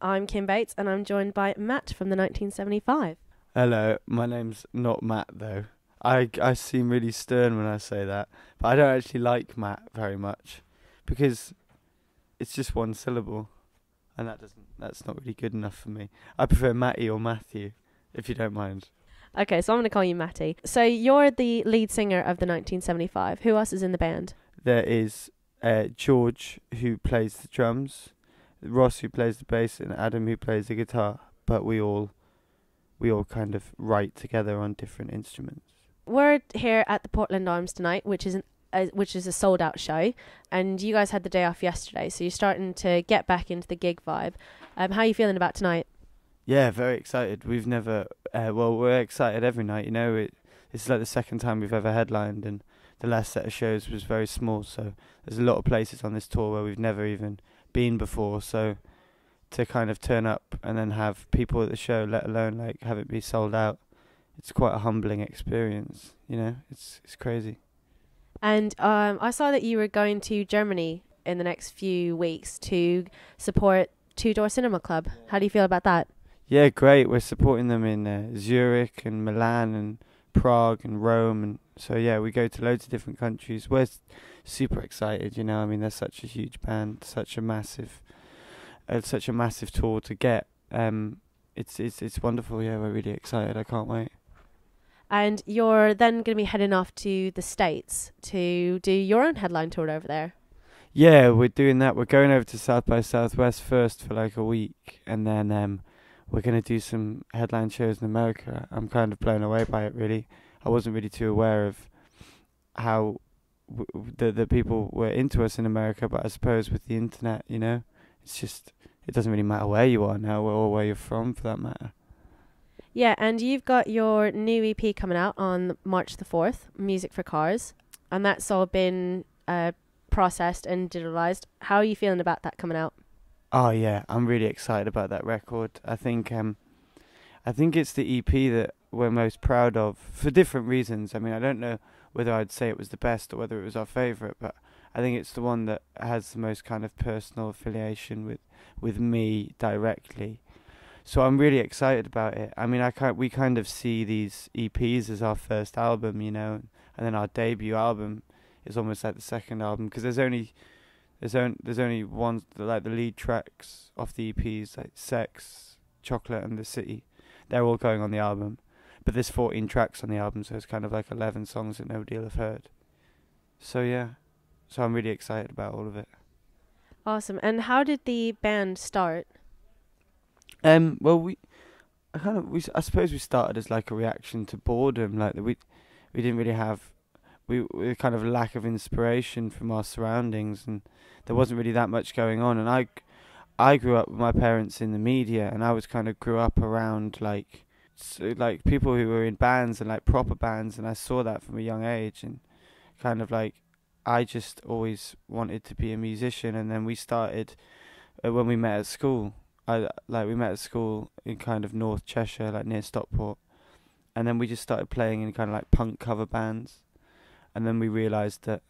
I'm Kim Bates and I'm joined by Matt from the 1975. Hello, my name's not Matt though. I seem really stern when I say that, but I don't actually like Matt very much because it's just one syllable, and that's not really good enough for me. I prefer Matty or Matthew, if you don't mind. Okay, so I'm going to call you Matty. So you're the lead singer of the 1975. Who else is in the band? There is George who plays the drums, Ross who plays the bass, and Adam who plays the guitar. But we all kind of write together on different instruments. We're here at the Portland Arms tonight, which is a sold out show, and you guys had the day off yesterday, so you're starting to get back into the gig vibe. How are you feeling about tonight? Yeah, very excited. We've never, we're excited every night. It's like the second time we've ever headlined, and the last set of shows was very small. So there's a lot of places on this tour where we've never even been before. So to kind of turn up and then have people at the show, let alone like have it be sold out, it's quite a humbling experience. It's crazy. And I saw that you were going to Germany in the next few weeks to support Two Door Cinema Club. How do you feel about that? Yeah, great. We're supporting them in Zurich and Milan and Prague and Rome, and so yeah, we go to loads of different countries. We're super excited. I mean, they're such a huge band, such a massive tour to get. It's wonderful. Yeah, we're really excited. I can't wait. And you're then going to be heading off to the States to do your own headline tour over there. Yeah, we're doing that. We're going over to South by Southwest first for like a week, and then we're going to do some headline shows in America. I'm kind of blown away by it, really. I wasn't really too aware of how the people were into us in America, but I suppose with the internet, it's just, it doesn't really matter where you are now or where you're from for that matter. Yeah, and you've got your new EP coming out on March the 4th, Music for Cars, and that's all been processed and digitalized. How are you feeling about that coming out? Oh yeah, I'm really excited about that record. I think it's the EP that we're most proud of for different reasons. I mean, I don't know whether I'd say it was the best or whether it was our favorite, but I think it's the one that has the most kind of personal affiliation with me directly. So I'm really excited about it. I mean, we kind of see these EPs as our first album, and then our debut album is almost like the second album because there's only one, like the lead tracks off the EPs, like Sex, Chocolate, and The City. They're all going on the album, but there's 14 tracks on the album, so it's kind of like 11 songs that nobody will have heard. So yeah, so I'm really excited about all of it. Awesome. And how did the band start? Well, I suppose we started as like a reaction to boredom, like that we didn't really have we kind of lack of inspiration from our surroundings, and there wasn't really that much going on. And I grew up with my parents in the media, and I was kind of grew up around like people who were in bands and like proper bands, and I saw that from a young age, and kind of like I just always wanted to be a musician. And then we started when we met at school. We met at school in kind of North Cheshire, like near Stockport, and then we just started playing in kind of like punk cover bands, and then we realised that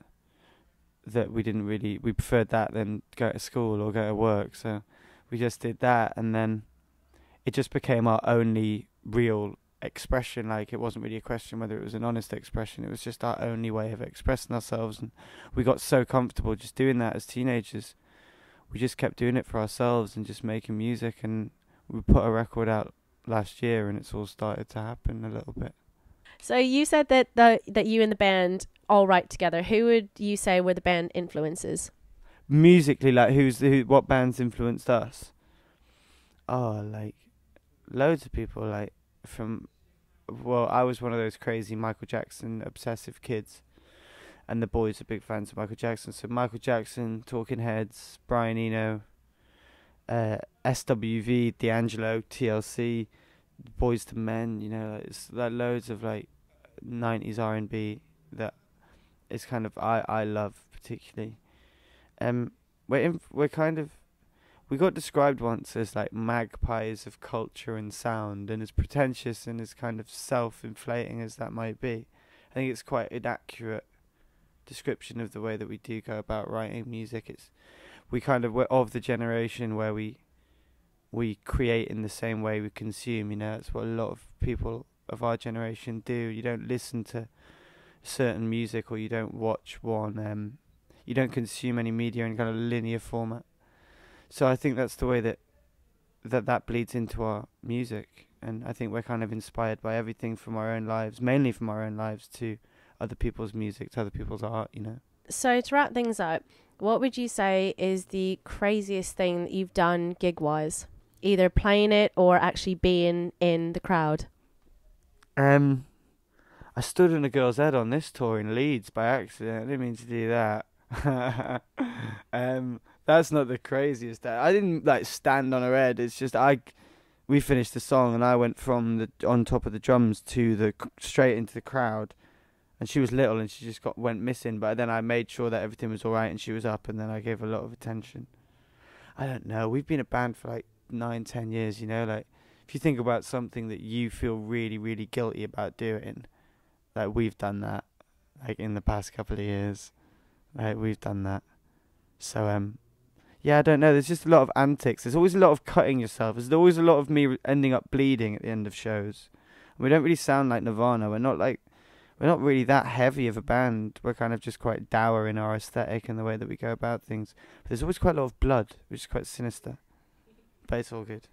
we preferred that than go to school or go to work, so we just did that, and then it just became our only real expression. Like, it wasn't really a question whether it was an honest expression, it was just our only way of expressing ourselves, and we got so comfortable just doing that as teenagers. We just kept doing it for ourselves and just making music, and we put a record out last year, and it's all started to happen a little bit. So you said that you and the band all write together. Who would you say were the band influences? Musically, like what bands influenced us? Oh, like loads of people. Like I was one of those crazy Michael Jackson obsessive kids, and the boys are big fans of Michael Jackson. So Michael Jackson, Talking Heads, Brian Eno, SWV, D'Angelo, TLC, Boys to Men. It's like loads of like 90s R&B that is kind of I love particularly. We're kind of, we got described once as like magpies of culture and sound, and as pretentious and as kind of self-inflating as that might be, I think it's quite an accurate description of the way that we do go about writing music. We're of the generation where we we create in the same way we consume. You know, that's what a lot of people of our generation do. You don't listen to certain music, or you don't watch one. You don't consume any media in kind of linear format. So I think that's the way that bleeds into our music, and I think we're kind of inspired by everything from our own lives, mainly from our own lives, to other people's music, to other people's art. You know. So to wrap things up, what would you say is the craziest thing that you've done gig-wise? Either playing it or actually being in the crowd? I stood on a girl's head on this tour in Leeds by accident. I didn't mean to do that. That's not the craziest. I didn't like stand on her head. It's just we finished the song and I went from the on top of the drums to the straight into the crowd, and she was little and she just went missing. But then I made sure that everything was all right and she was up, and then I gave her a lot of attention. I don't know. We've been a band for like 9-10 years. You know, like if you think about something that you feel really, really guilty about doing, like we've done that, like in the past couple of years, like we've done that. So yeah, I don't know. There's just a lot of antics. There's always a lot of cutting yourself. There's always a lot of me ending up bleeding at the end of shows. We don't really sound like Nirvana. We're not really that heavy of a band. We're kind of just quite dour in our aesthetic and the way that we go about things. But there's always quite a lot of blood, which is quite sinister. But it's all good.